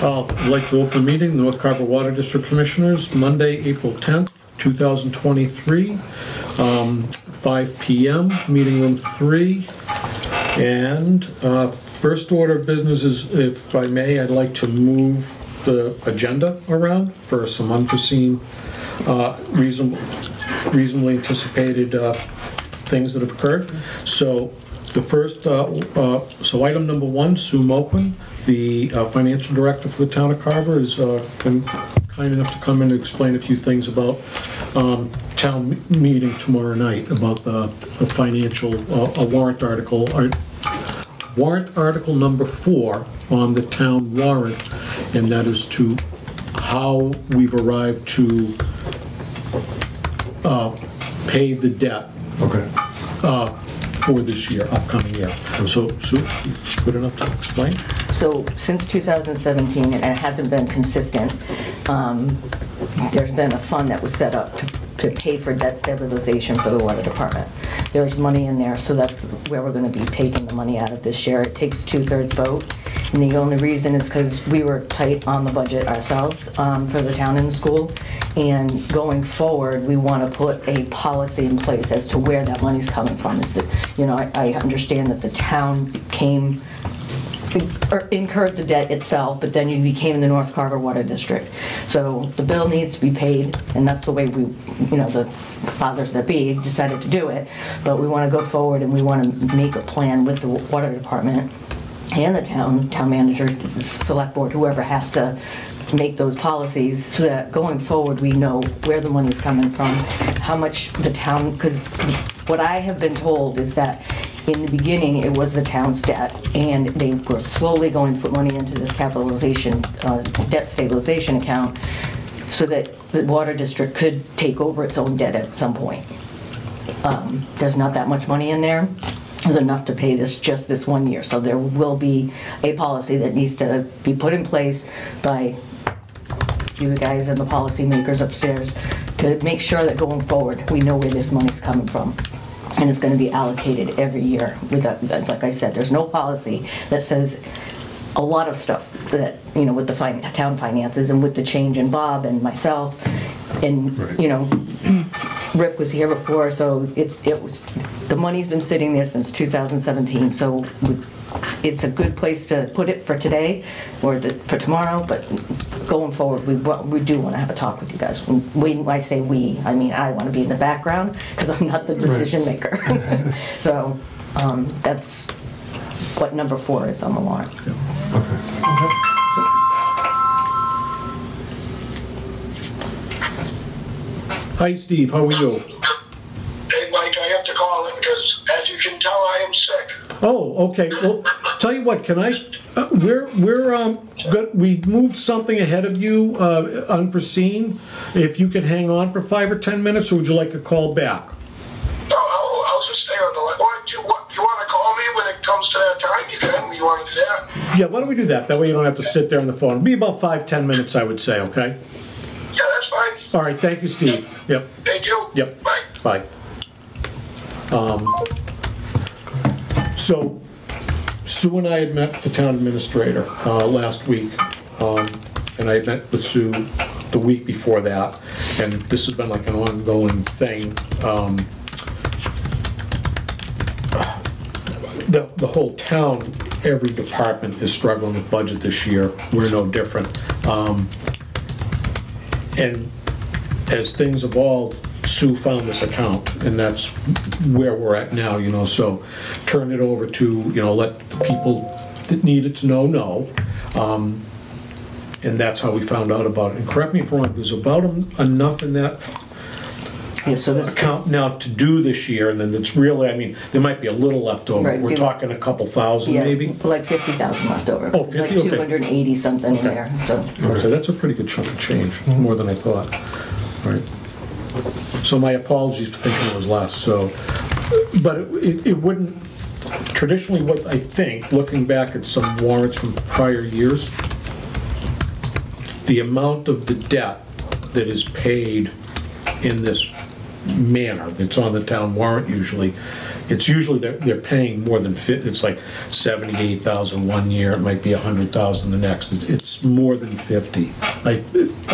I'd like to open the meeting, North Carver Water District Commissioners, Monday, April 10th, 2023, 5 p.m., meeting room 3. And first order of business is, if I may, I'd like to move the agenda around for some unforeseen, reasonably anticipated things that have occurred. So the first, so item number 1, Sue Mopin, the financial director for the town of Carver, has been kind enough to come in and explain a few things about town meeting tomorrow night, about the financial, a warrant article number 4 on the town warrant, and that is to how we've arrived to pay the debt. Okay. For this year, upcoming year. So, Sue, good enough to explain? So, since 2017, and it hasn't been consistent, there's been a fund that was set up to pay for debt stabilization for the water department. There's money in there, so that's where we're going to be taking the money out of this year. It takes 2/3 vote, and the only reason is because we were tight on the budget ourselves for the town and the school, and going forward, we want to put a policy in place as to where that money's coming from. Is that, you know, I understand that the town incurred the debt itself, but then you became the North Carver Water District. So the bill needs to be paid, and that's the way we, you know, the fathers that be decided to do it. But we want to go forward, and we want to make a plan with the water department and the town manager, the select board, whoever has to make those policies, so that going forward we know where the money's coming from, how much the town, because what I have been told is that in the beginning it was the town's debt, and they were slowly going to put money into this capitalization, debt stabilization account, so that the water district could take over its own debt at some point. There's not that much money in there. There's enough to pay just this 1 year. So there will be a policy that needs to be put in place by you guys and the policy makers upstairs to make sure that going forward we know where this money's coming from. And it's going to be allocated every year. Like I said, there's no policy that says a lot of stuff that, you know, with the town finances and with the change in Bob and myself, and right. You know, Rick was here before, so it was the money's been sitting there since 2017. So it's a good place to put it for today or for tomorrow. But going forward, we do want to have a talk with you guys. When I say we, I mean I want to be in the background because I'm not the decision maker. So that's what number 4 is on the warrant. Yeah. Okay. Hi, Steve. How are you? Hey, Mike, I have to call in because, as you can tell, I am sick. Oh, okay. Well, tell you what. Can I? We moved something ahead of you, unforeseen. If you could hang on for 5 or 10 minutes, or would you like a call back? No, I'll just stay on the line. You want to call me when it comes to that time? You can. You want to do that? Yeah. Why don't we do that? That way you don't have to sit there on the phone. It'll be about 5-10 minutes, I would say. Okay. Yeah, that's fine. All right. Thank you, Steve. Yep. Thank you. Yep. Bye. Bye. So Sue and I had met the town administrator last week, and I had met with Sue the week before that, and this has been like an ongoing thing. The whole town, every department is struggling with budget this year. We're no different. And as things evolved, Sue found this account, and that's where we're at now, you know. So turn it over to, you know, let the people that needed to know. And that's how we found out about it. And correct me if I'm wrong, there's about enough in that account now to do this year, and then it's really, I mean, there might be a little left over. Right, we're talking a couple thousand, maybe? Like 50,000 left over. Oh, 50? Like 280 something in there. So. Okay, that's a pretty good chunk of change, more than I thought. All right. So my apologies for thinking it was less. So, but it wouldn't. Traditionally, what I think, looking back at some warrants from prior years, the amount of the debt that is paid in this manner, that's on the town warrant usually, it's usually they're paying more than it's like 78,000 one year, it might be 100,000 the next. It's more than 50, I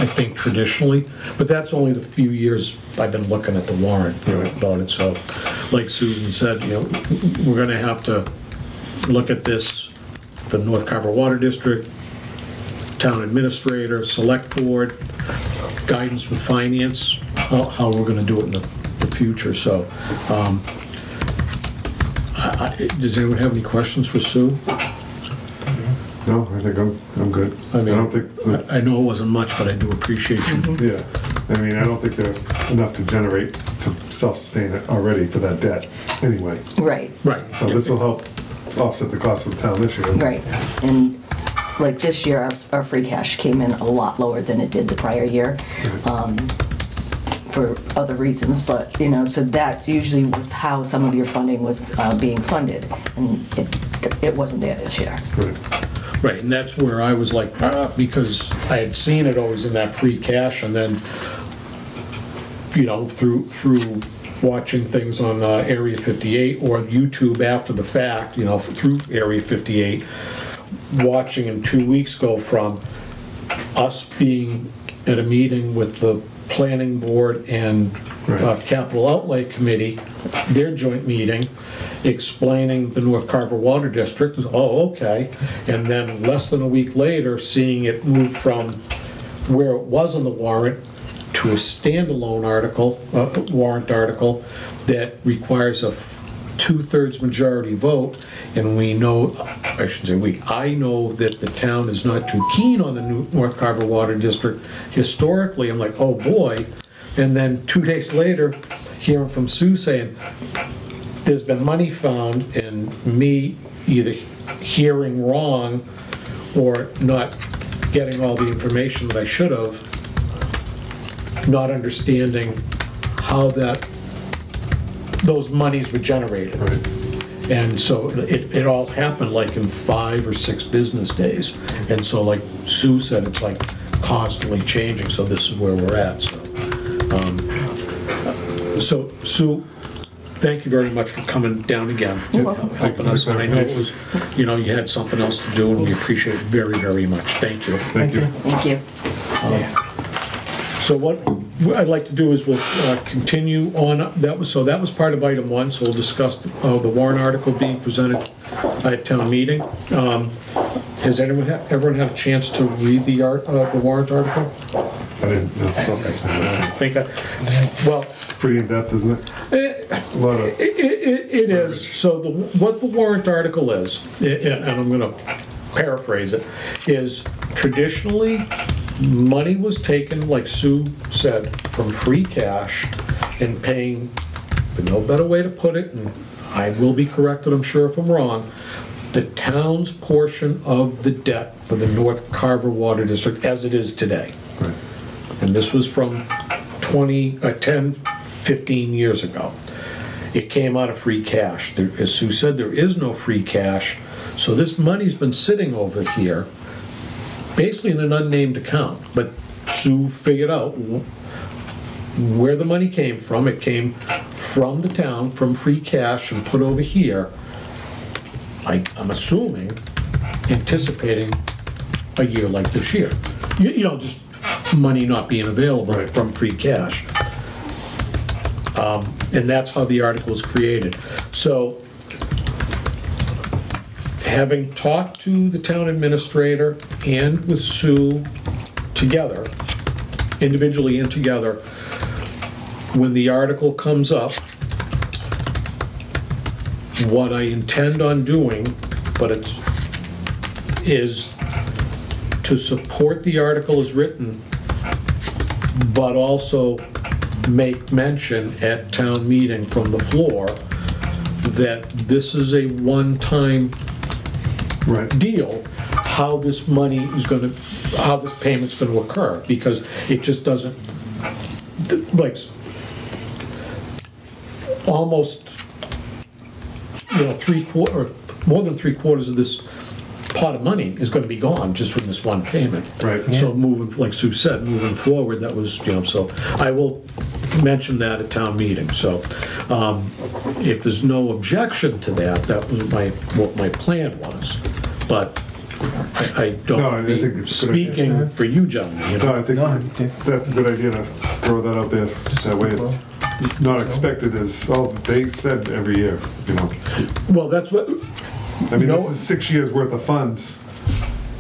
think traditionally, but that's only the few years I've been looking at the warrant, about it. So, like Susan said, we're going to have to look at this, the North Carver Water District, town administrator, select board, guidance with finance, how we're going to do it in the future. So, does anyone have any questions for Sue? No, I think I'm good. I mean, I don't think. I know it wasn't much, but I do appreciate you. Yeah, I mean, I don't think they're enough to generate to self-sustain it already for that debt. Anyway, Right, Right. so this will help offset the cost of the town this year. right. And like this year, our free cash came in a lot lower than it did the prior year, for other reasons, but, so that usually was how some of your funding was being funded, and it wasn't there this year. Right. Right, and that's where I was like, because I had seen it always in that free cash, and then, through watching things on Area 58 or YouTube after the fact, through Area 58, watching him 2 weeks ago from us being at a meeting with the planning board and capital outlay committee, their joint meeting, explaining the North Carver Water District. Oh, okay. And then less than a week later, seeing it move from where it was on the warrant to a standalone article, warrant article, that requires a 2/3 majority vote. And we know, I shouldn't say we, I know that the town is not too keen on the North Carver Water District historically. I'm like, oh boy. And then 2 days later, hearing from Sue saying, there's been money found, and me either hearing wrong or not getting all the information that I should have, not understanding how those monies were generated. Right. And so it all happened like in 5 or 6 business days. And so like Sue said, it's like constantly changing, so this is where we're at. So Sue, thank you very much for coming down again. You're welcome. Helping us. And I know it was, you had something else to do, and we appreciate it very, very much. Thank you. Thank you. Thank you. So what I'd like to do is we'll continue on. That was part of item 1. So we'll discuss the warrant article being presented at town meeting. Has everyone had a chance to read the warrant article? I didn't know. Okay. Well, It's pretty in-depth, isn't it? A lot of. It is. So what the warrant article is, and I'm going to paraphrase it, is traditionally money was taken, like Sue said, from free cash and paying, for no better way to put it, and I will be corrected, I'm sure, if I'm wrong, the town's portion of the debt for the North Carver Water District as it is today. Right. And this was from 10, 15 years ago. It came out of free cash. As Sue said, there is no free cash, so this money's been sitting over here, basically in an unnamed account. But Sue figured out where the money came from. It came from the town, from free cash, and put over here. I'm assuming, anticipating a year like this year. Just money not being available from free cash. And that's how the article was created. So, having talked to the town administrator and with Sue together, individually and together, when the article comes up, what I intend on doing, is to support the article as written, but also make mention at town meeting from the floor that this is a one-time deal, how this money is going to, how this payment's going to occur, because it just doesn't, like, almost, more than 3/4 of this pot of money is going to be gone just from this one payment. Right. So moving, like Sue said, moving forward, that was, so I will mentioned that at town meeting, so if there's no objection to that, that was what my plan was. But I No, I don't think be it's a good idea. speaking for you gentlemen, you No, know. I think No, okay. that's a good idea to throw that out there. That way it's not expected as, oh, they said every year, you know. Well, that's what, I mean, No. this is 6 years worth of funds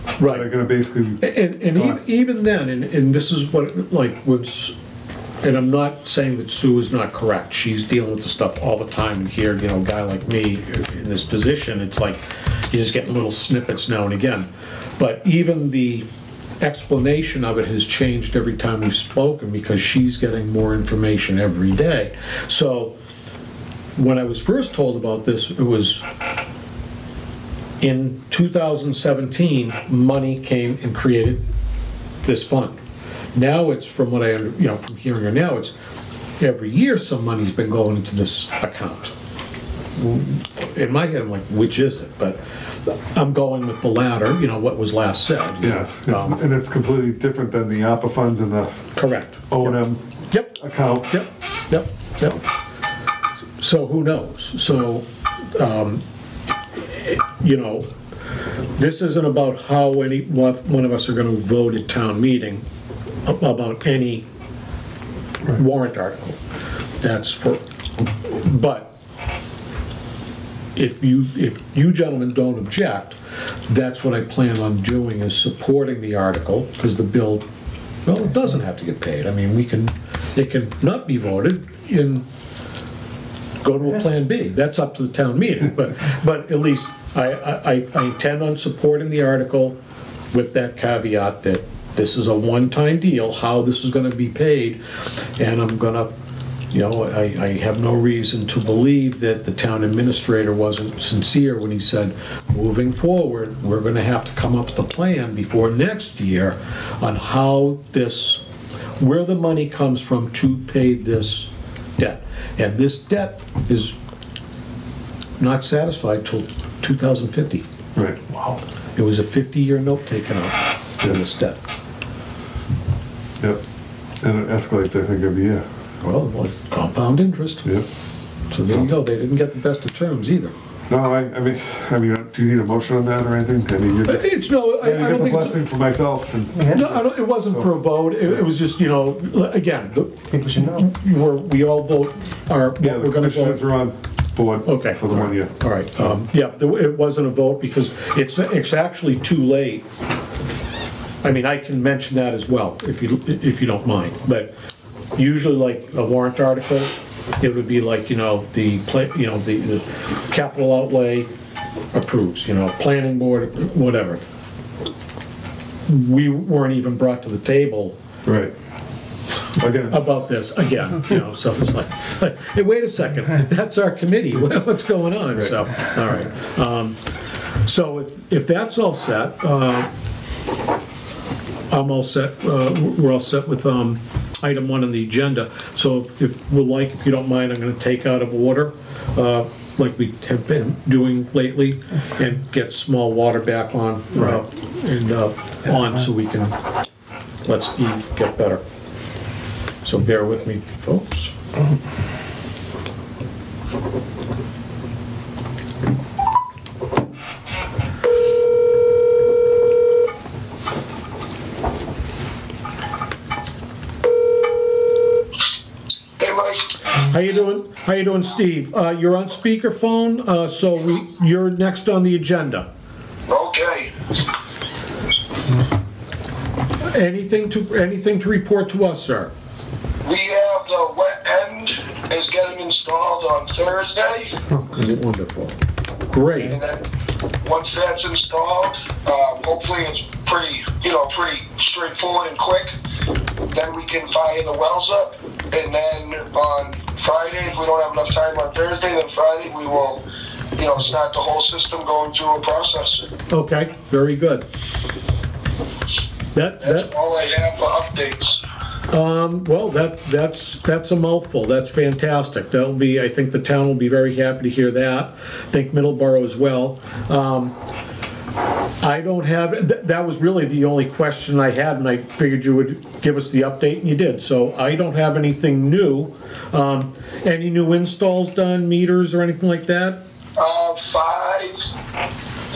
that are right. gonna basically, And even then, and this is what, like, was, and I'm not saying that Sue is not correct. She's dealing with the stuff all the time, and here, you know, a guy like me in this position, it's like, you're just getting little snippets now and again. But even the explanation of it has changed every time we've spoken, because she's getting more information every day. So, when I was first told about this, it was in 2017, money came and created this fund. Now it's, from what from hearing her now, it's every year some money's been going into this account. In my head, I'm like, which is it? But I'm going with the latter, what was last said. yeah, and it's completely different than the ARPA funds and the Correct. O&M Yep. account. Yep. So who knows? So, this isn't about how one of us are gonna vote at town meeting about any warrant article. That's for, but if you gentlemen don't object, that's what I plan on doing, is supporting the article, because the bill, well, it doesn't have to get paid. I mean, it can not be voted and go to a Plan B. That's up to the town meeting, but at least I intend on supporting the article with that caveat that this is a one-time deal, how this is gonna be paid, and I'm gonna, I have no reason to believe that the town administrator wasn't sincere when he said, moving forward, we're gonna have to come up with a plan before next year on how where the money comes from to pay this debt. And this debt is not satisfied till 2050. Right. Wow. It was a 50-year note taken out for this debt. Yep. And it escalates, I think, every year. Well, it's compound interest. Yep. So there you go. They didn't get the best of terms either. No, I mean, do you need a motion on that or anything? I mean, you're just, It's no, I I get don't the think it's, blessing for myself and, no, it wasn't for a vote. It was just, again, People should know. we all vote yeah, what the we're gonna commissioners vote. are on board Okay. for the 1 year. All right, it wasn't a vote because it's actually too late. I mean, I can mention that as well, if you don't mind, but usually like a warrant article, it would be like, the capital outlay approves, planning board, whatever. We weren't even brought to the table Right. Again, about this again, so it's like, hey, wait a second, that's our committee, what's going on? Right. So, all right. So if that's all set, I'm all set, we're all set with item 1 on the agenda. So if you don't mind, I'm gonna take out of order, like we have been doing lately, and get small water back on, on, so we can let Steve get better. So bear with me, folks. Hey, Mike. How you doing? How you doing, Steve? You're on speakerphone, so you're next on the agenda. Okay. Anything to report to us, sir? We have the wet end is getting installed on Thursday. Wonderful. Great. And then, once that's installed, hopefully it's pretty straightforward and quick. Then we can fire the wells up. And then on Friday, if we don't have enough time on Thursday, then Friday we will, start the whole system going through a process. Okay, very good. That's all I have for updates. Well, that's a mouthful. That's fantastic. I think the town will be very happy to hear that. I think Middleborough as well. I don't have, that was really the only question I had, and I figured you would give us the update, and you did. So I don't have anything new. Any new installs done, meters or anything like that?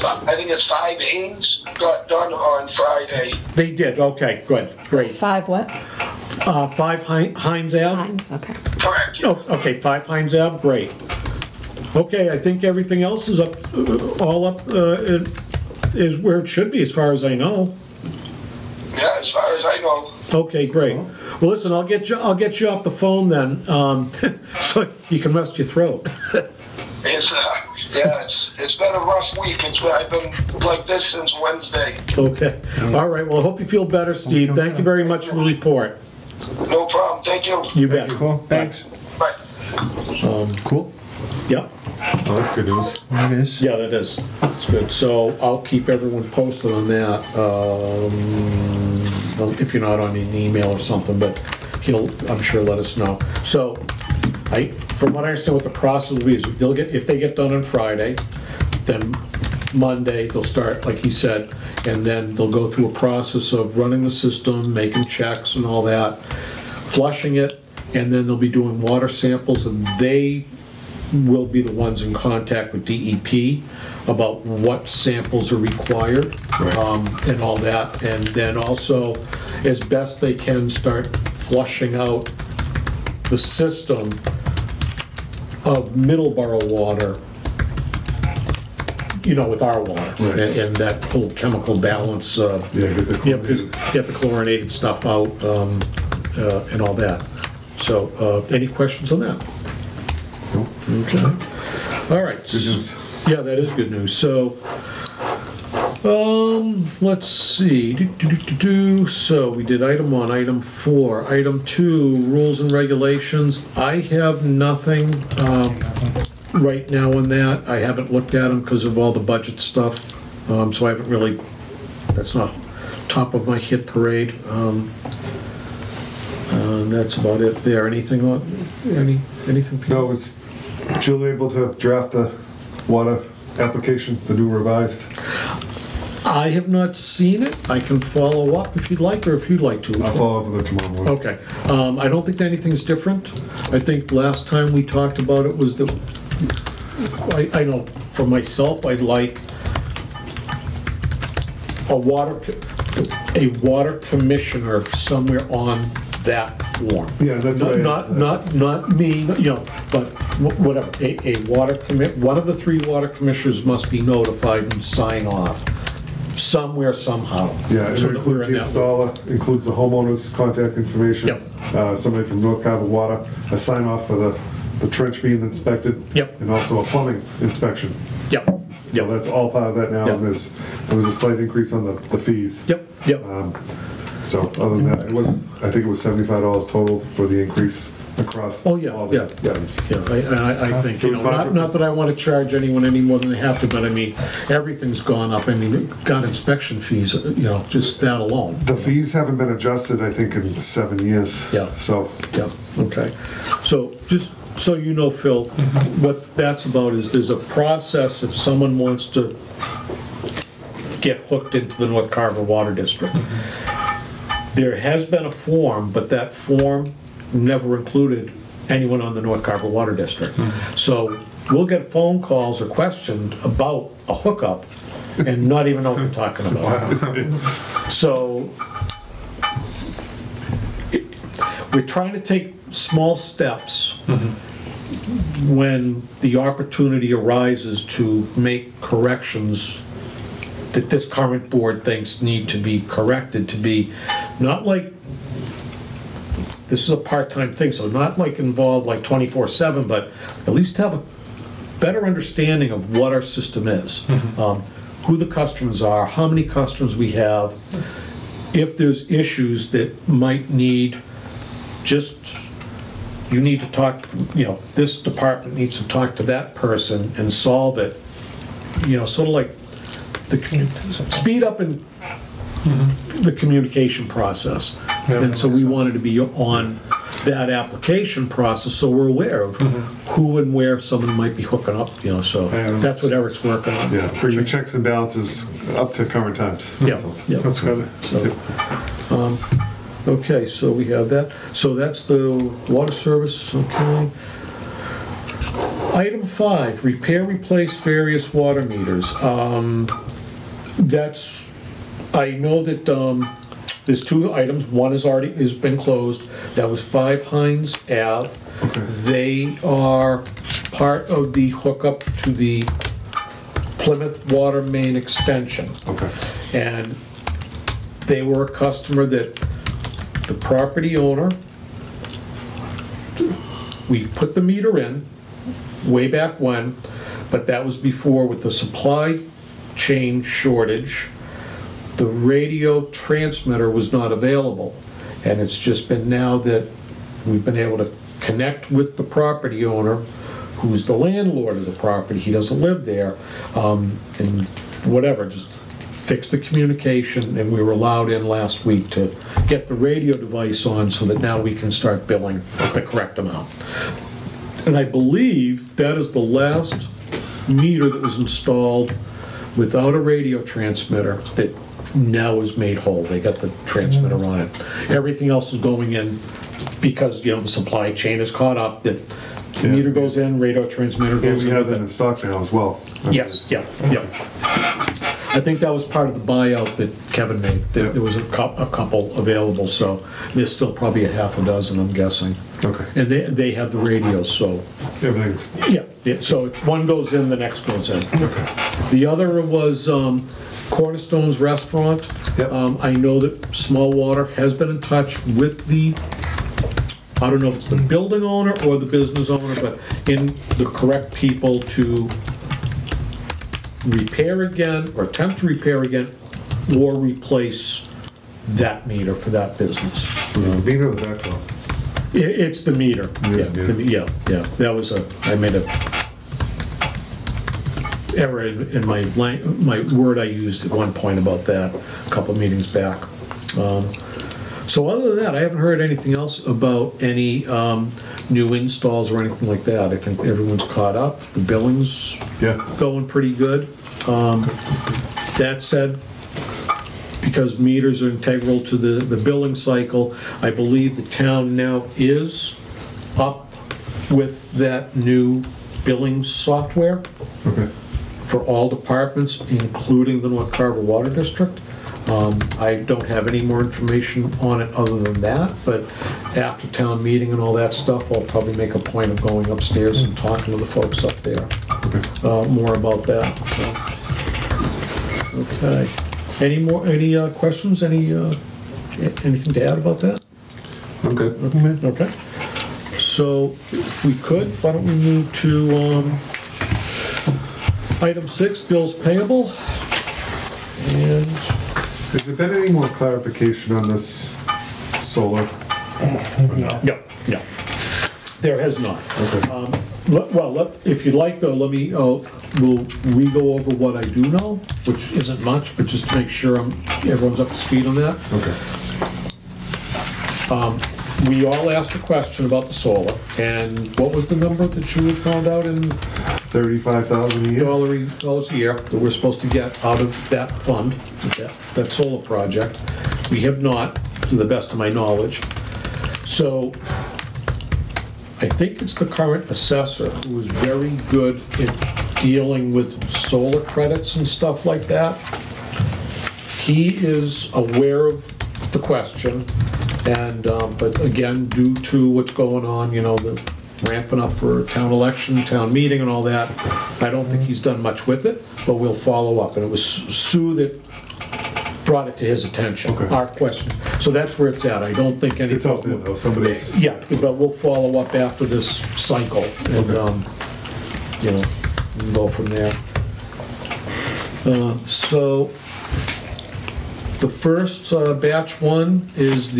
I think it's 5 Ains got done on Friday. They did, okay, good, great. 5 what? 5 Heinz Ave? Heinz, okay. Correct. Yeah. Oh, okay, 5 Heinz Ave, great. Okay, I think everything else is up, all up, is where it should be, as far as I know. Yeah, as far as I know. Okay, great. Well, listen, I'll get you off the phone then, so you can rest your throat. It's been a rough week. I've been like this since Wednesday. Okay. All right. Well, I hope you feel better, Steve. Thank you very much for the report. No problem. Thank you. You bet. Cool, thanks. Bye. Cool. Yep. Oh, that's good news. It is. Yeah, that is. That's good. So I'll keep everyone posted on that. If you're not on an email or something, but he'll, I'm sure, let us know. So, from what I understand, what the process will be is if they get done on Friday, then Monday they'll start, like he said, and then they'll go through a process of running the system, making checks and all that, flushing it, and then they'll be doing water samples, and they will be the ones in contact with DEP about what samples are required, and all that, and then also, as best they can, start flushing out the system of Middleborough water, with our water, Right. and that whole chemical balance. Yeah, get the Get the chlorinated stuff out, and all that. So, any questions on that? Nope. Okay. All right. Good news. Yeah, that is good news. So, let's see. So we did item 1, item 4, item 2, rules and regulations. I have nothing right now on that. I haven't looked at them because of all the budget stuff. So I haven't really. That's not top of my hit parade. That's about it there. Anything? Anything? Peter? No, was Jill able to draft the water application, the new revised? I have not seen it. I can follow up if you'd like, or if you'd like to. I'll follow up with her tomorrow morning. Okay. I don't think anything's different. I think last time we talked about it was that, I know for myself, I'd like a water commissioner somewhere on that form. Yeah, that's what Not me, but whatever. One of the 3 water commissioners must be notified and sign off somewhere, somehow. Yeah, it So that we're includes in the that installer, includes the homeowner's contact information. Yep. Somebody from North Carver Water, a sign off for the trench being inspected. Yep. And also a plumbing inspection. Yep. So Yep. that's all part of that now, Yep. and there was a slight increase on the fees. Yep. Yep. So other than that, I think it was $75 total for the increase across Oh, yeah, all yeah. the items. Yeah, I think, It was not that I want to charge anyone any more than they have to, but I mean, everything's gone up. I mean, got inspection fees, just that alone. The fees haven't been adjusted, I think, in 7 years. Yeah. So, Yeah, okay. So, just so you know, Phil, what that's about is there's a process if someone wants to get hooked into the North Carver Water District. There has been a form, but that form never included anyone on the North Carver Water District. So we'll get phone calls or questions about a hookup and not even know what they're talking about. So we're trying to take small steps when the opportunity arises to make corrections that this current board thinks need to be corrected, to be not like, this is a part-time thing, so not like involved like 24/7, but at least have a better understanding of what our system is, who the customers are, how many customers we have, if there's issues that might need you need to talk, this department needs to talk to that person and solve it, sort of like speed up in the communication process. And so we wanted to be on that application process, so we're aware of who and where someone might be hooking up, so And- that's what Eric's working on. Yeah, bring the checks and balances up to current times. Yeah, That's all. yeah. That's good. So, okay, so we have that. So that's the water service, okay. Item 5, repair, replace various water meters. That's, I know that there's 2 items. One has been closed. That was 5 Hines Ave. Okay. They are part of the hookup to the Plymouth Water Main Extension. Okay. And they were a customer that the property owner, we put the meter in way back when, but that was before with the supply chain shortage, the radio transmitter was not available. And it's just been now that we've been able to connect with the property owner, who's the landlord of the property. He doesn't live there, and whatever, just fix the communication, and we were allowed in last week to get the radio device on so that now we can start billing the correct amount. And I believe that is the last meter that was installed without a radio transmitter that now is made whole. They got the transmitter on it. Everything else is going in because, the supply chain is caught up, that the meter goes in, radio transmitter And goes we in have with them in it. stock now as well. Yes, yeah. I think that was part of the buyout that Kevin made. There was a couple available, so there's still probably a half a dozen, I'm guessing. Okay. And they have the radios, so, Everything's, yeah, so if one goes in, the next goes in. The other was Cornerstone's Restaurant. Yep. I know that Small Water has been in touch with the, I don't know if it's the building owner or the business owner, but in the correct people to repair again, or attempt to repair again, or replace that meter for that business. was it the meter or the backflow? It's the meter. It is the meter. Yeah, that was I made a error in my word I used at one point about that, a couple meetings back. So other than that, I haven't heard anything else about any new installs or anything like that. I think everyone's caught up. The billing's Yeah. going pretty good. That said, because meters are integral to the billing cycle, I believe the town now is up with that new billing software Okay. for all departments, including the North Carver Water District. I don't have any more information on it other than that, but after town meeting and all that stuff, I'll probably make a point of going upstairs and talking to the folks up there more about that. So. Okay. Any questions? Anything to add about that? I'm good. Okay. So if we could, why don't we move to item 6, bills payable. And Has there been any more clarification on this solar? no. There has not. Okay. If you'd like though, let me, we'll re-go over what I do know, which isn't much, but just to make sure everyone's up to speed on that. Okay. We all asked a question about the solar, and what was the number that you had found out in $35,000 a year? dollars a year that we're supposed to get out of that fund, that solar project? We have not, to the best of my knowledge. So I think it's the current assessor who is very good at dealing with solar credits and stuff like that. He is aware of the question, and but again, due to what's going on, the ramping up for town election, town meeting and all that, I don't think he's done much with it, but we'll follow up. And it was Sue that brought it to his attention, Okay. our question. So that's where it's at. I don't think any... It's up there though, somebody's... Yeah, but we'll follow up after this cycle and, go from there. So the first batch one is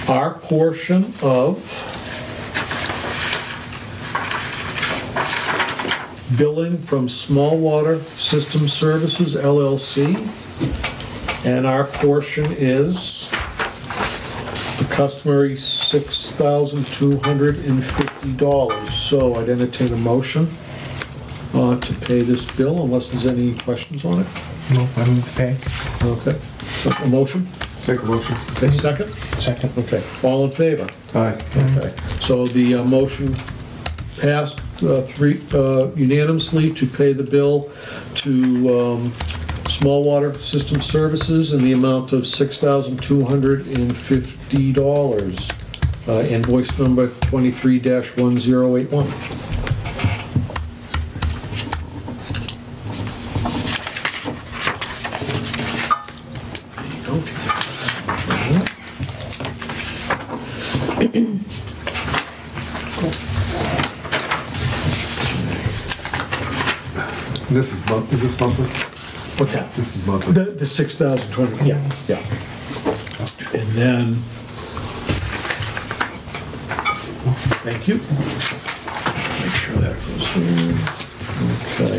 our portion of billing from Small Water System Services LLC And our portion is the customary $6,250. So I'd entertain a motion to pay this bill unless there's any questions on it. No, I move to pay. Okay, so a motion? Make a motion. Okay, second? Second. Okay, all in favor? Aye. Okay, so the motion passed unanimously to pay the bill to Small Water System Services in the amount of $6,250. Invoice number 23-1081. This is is this monthly? What's that? This is monthly. The 6,200, yeah. And then, thank you. Make sure that goes there. Okay.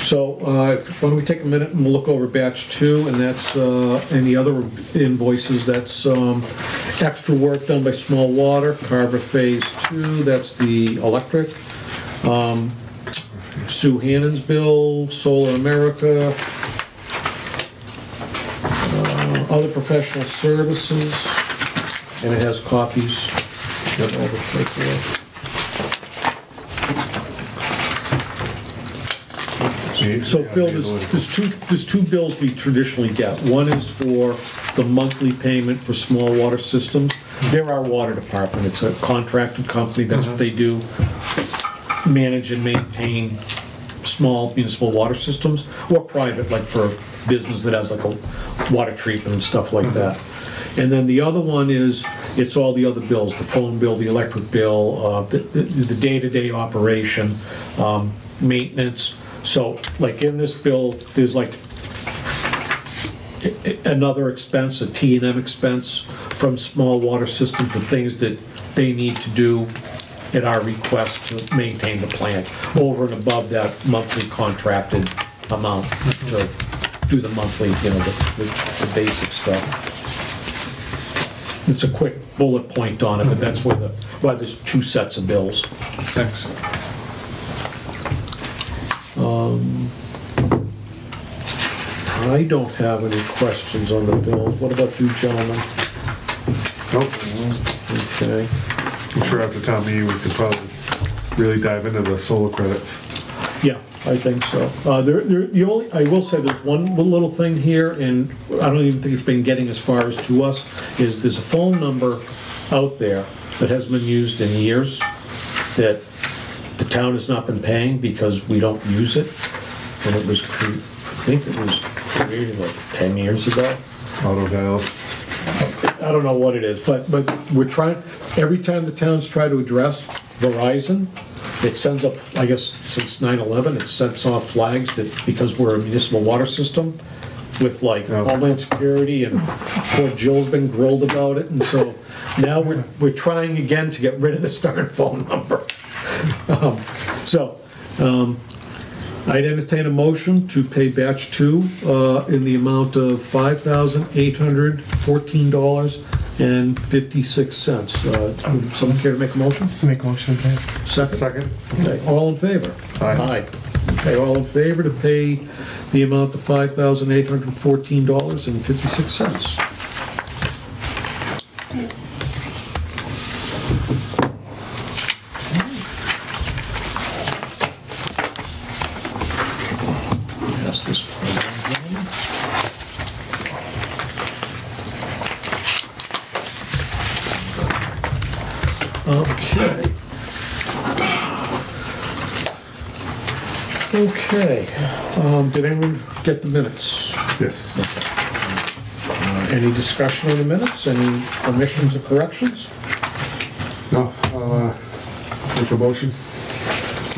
So, why don't we take a minute and we'll look over batch 2, and that's any other invoices. That's extra work done by Small Water, Carver Phase 2, that's the electric. Sue Hannon's bill, Solar America, other professional services, and it has copies of all the paperwork. So Phil, there's two bills we traditionally get. One is for the monthly payment for Small Water Systems. They're our water department. It's a contracted company. That's what they do. Manage and maintain small municipal water systems, or private, like for business that has like a water treatment and stuff like that. And then the other one is, it's all the other bills, the phone bill, the electric bill, the day-to-day operation, maintenance. So like in this bill, there's like another expense, a T&M expense from Small Water System for things that they need to do at our request to maintain the plant, over and above that monthly contracted amount to do the monthly, the basic stuff. It's a quick bullet point on it, but that's why there's two sets of bills. Thanks. I don't have any questions on the bills. What about you, gentlemen? Nope. Okay. I'm sure after town meeting, we could probably really dive into the solar credits. Yeah, I think so. I will say there's one little thing here, and I don't even think it's been getting as far as to us, is there's a phone number out there that hasn't been used in years that the town has not been paying because we don't use it. And it was, I think it was created like 10 years ago. Auto dial. I don't know what it is, but we're trying, every time the towns try to address Verizon, it sends up, I guess since 9/11, it sets off flags that, because we're a municipal water system with like Homeland Security, and poor Jill's been grilled about it, and so now we're trying again to get rid of this darn phone number. I'd entertain a motion to pay batch 2 in the amount of $5,814.56. Someone care to make a motion? Make a motion to pay. Second. Okay, all in favor? Aye. Okay, all in favor to pay the amount of $5,814.56. This one. Okay. Did anyone get the minutes? Yes. Any discussion on the minutes? Any omissions or corrections? No. Make a motion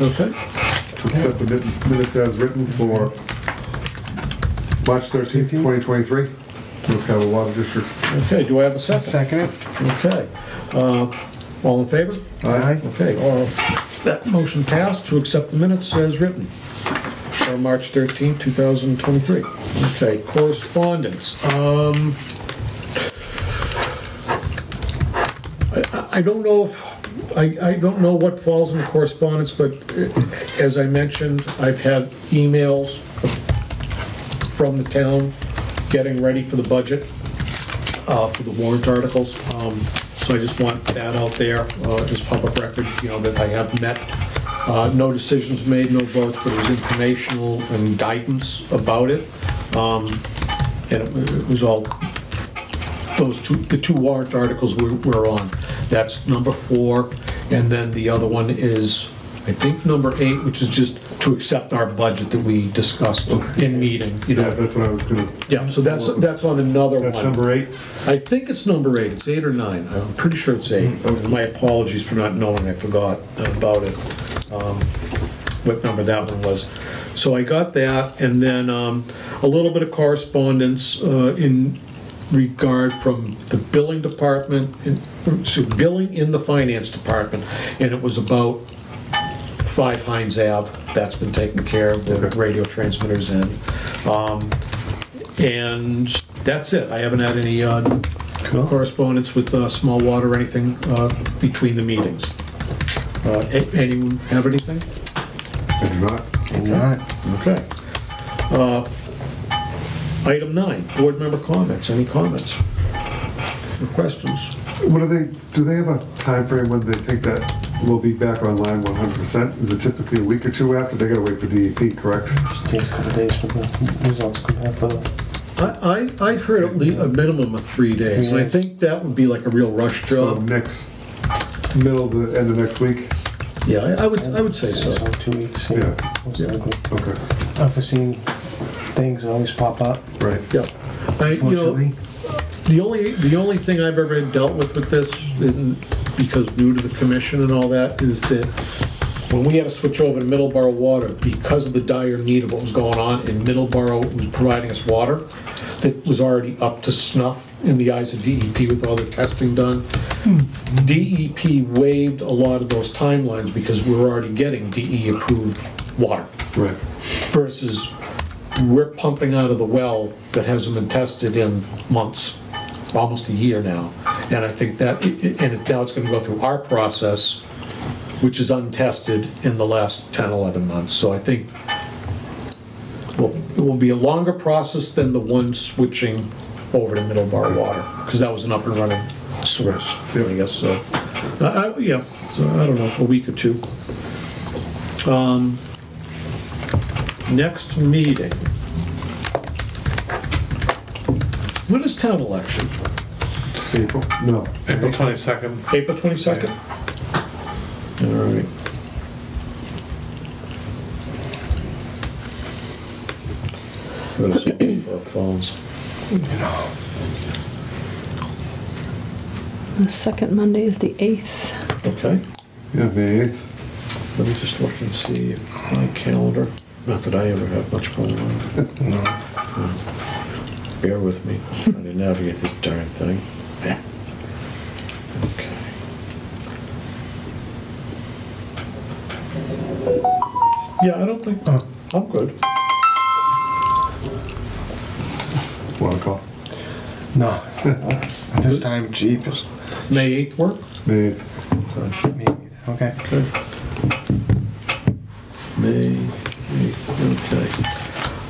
Okay. to accept the minutes as written for March 13th, 2023. North Carver Water District. Okay, do I have a second? Second it. Okay. All in favor? Aye. Okay, that motion passed to accept the minutes as written. for March 13, 2023. Okay, correspondence. I don't know if, I don't know what falls in the correspondence, but as I mentioned, I've had emails from the town getting ready for the budget, for the warrant articles. So I just want that out there, as public record, you know, that I have met. No decisions made, no votes, but it was informational and guidance about it. And it was all, the two warrant articles we're on. That's number 4, and then the other one is, I think, number 8, which is just to accept our budget that we discussed in meeting, you know. Yeah, that's what I was gonna. Yeah, so that's on another one. That's number 8? I think it's number 8, it's 8 or 9, I'm pretty sure it's 8. My apologies for not knowing, I forgot about it, what number that one was. So I got that, and then a little bit of correspondence in regard from the billing department, billing in the finance department, and it was about 5 Hines Ave. That's been taken care of, the radio transmitters in. And that's it. I haven't had any correspondence with Small Water or anything between the meetings. Anyone have anything? I do not. And not. Okay. Item 9, board member comments. Any comments or questions? What do they have a time frame when they think that we'll be back online 100%? Is it typically a week or 2 after? They gotta wait for DEP, correct? Takes a couple days for the results to come back for the... I heard at least a minimum of 3 days, and I think that would be like a real rush So job. next, middle to end of next week? Yeah, I would say so. 2 weeks, Yeah. most likely. Okay, Unforeseen things always pop up, right. Yeah. You know, unfortunately. the only thing I've ever dealt with this, because new to the commission and all that, is that when we had to switch over to Middleborough Water, because of the dire need of what was going on, and Middleborough was providing us water that was already up to snuff in the eyes of DEP with all the testing done. DEP waived a lot of those timelines because we were already getting DE-approved water. Right. Versus we're pumping out of the well that hasn't been tested in months, almost a year now. And I think that, now it's gonna go through our process, which is untested in the last 10, 11 months. So I think, well, it will be a longer process than the one switching over to Middleborough Water, because that was an up and running source, I guess, so. Yeah, so I don't know, a week or 2. Next meeting. When is town election? April? No. April 22nd. April 22nd? All right. We're gonna see our phones. The second Monday is the 8th. Okay, Yeah, May 8th. let me just look and see my calendar. Not that I ever have much going on. No. Bear with me, I'm trying to navigate this darn thing. Okay. Yeah, I don't think, I'm good. One call. No. At this time, jeepers. May 8th work? May 8th. Maybe. Okay. Okay. May 8th,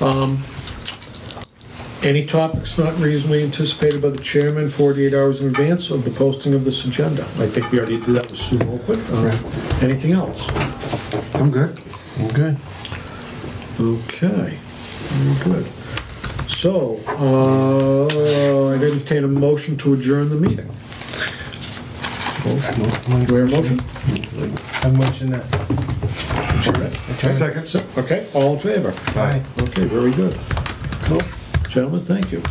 okay. Any topics not reasonably anticipated by the chairman 48 hours in advance of the posting of this agenda? I think we already did that with Sue Moquin. Anything else? I'm good. I'm good. Okay, very good. So, I'd entertain a motion to adjourn the meeting. Do we have a motion? I mentioned that. Okay. Second. Okay, all in favor? Aye. Okay, very good. Cool. Gentlemen, thank you.